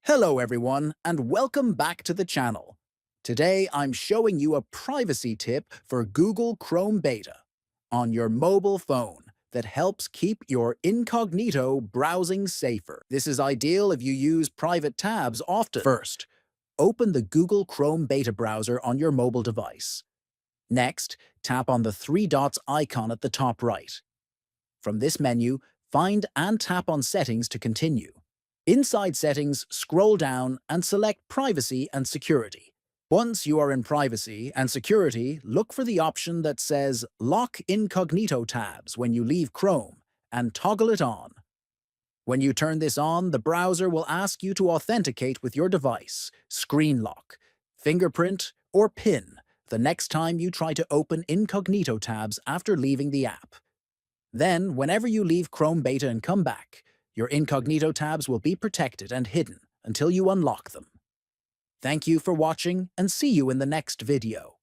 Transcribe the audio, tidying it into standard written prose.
Hello everyone, and welcome back to the channel. Today I'm showing you a privacy tip for Google Chrome Beta on your mobile phone that helps keep your incognito browsing safer. This is ideal if you use private tabs often. First, open the Google Chrome Beta browser on your mobile device. Next, tap on the three dots icon at the top right. From this menu, find and tap on Settings to continue. Inside Settings, scroll down and select Privacy and Security. Once you are in Privacy and Security, look for the option that says Lock Incognito Tabs when you leave Chrome and toggle it on. When you turn this on, the browser will ask you to authenticate with your device, screen lock, fingerprint, or PIN the next time you try to open incognito tabs after leaving the app. Then, whenever you leave Chrome Beta and come back, your incognito tabs will be protected and hidden until you unlock them. Thank you for watching and see you in the next video.